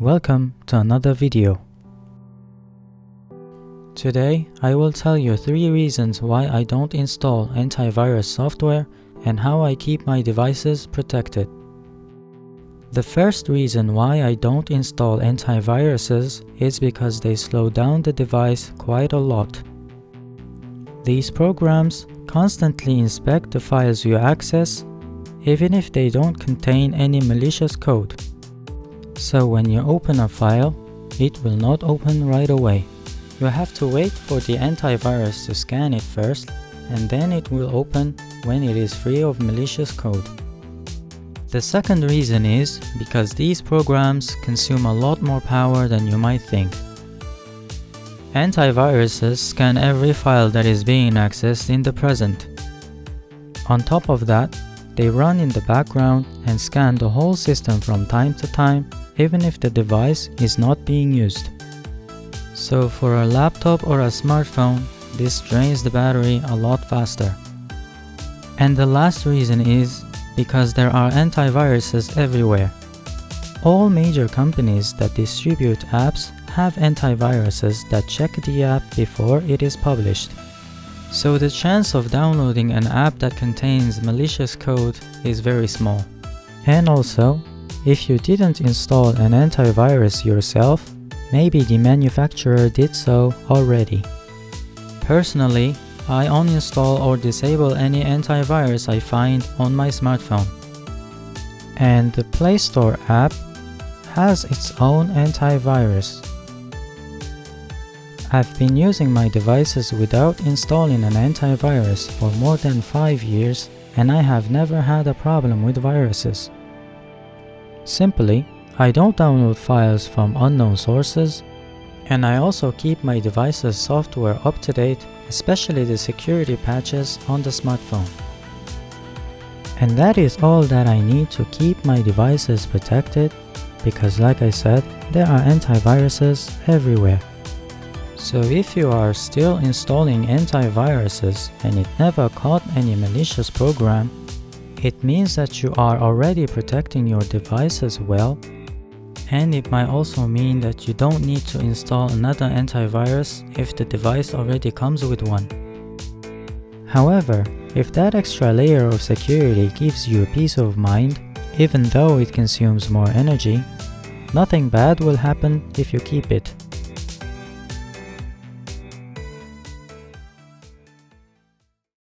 Welcome to another video. Today I will tell you 3 reasons why I don't install antivirus software and how I keep my devices protected. The first reason why I don't install antiviruses is because they slow down the device quite a lot. These programs constantly inspect the files you access, even if they don't contain any malicious code. So when you open a file, it will not open right away. You have to wait for the antivirus to scan it first, and then it will open when it is free of malicious code. The second reason is because these programs consume a lot more power than you might think. Antiviruses scan every file that is being accessed in the present. On top of that, they run in the background and scan the whole system from time to time, even if the device is not being used. So for a laptop or a smartphone, this drains the battery a lot faster. And the last reason is because there are antiviruses everywhere. All major companies that distribute apps have antiviruses that check the app before it is published. So the chance of downloading an app that contains malicious code is very small. And also, if you didn't install an antivirus yourself, maybe the manufacturer did so already. Personally, I uninstall or disable any antivirus I find on my smartphone. And the Play Store app has its own antivirus. I've been using my devices without installing an antivirus for more than 5 years, and I have never had a problem with viruses. Simply, I don't download files from unknown sources, and I also keep my device's software up to date, especially the security patches on the smartphone. And that is all that I need to keep my devices protected, because like I said, there are antiviruses everywhere. So if you are still installing antiviruses and it never caught any malicious program, it means that you are already protecting your devices well, and it might also mean that you don't need to install another antivirus if the device already comes with one. However, if that extra layer of security gives you peace of mind, even though it consumes more energy, nothing bad will happen if you keep it.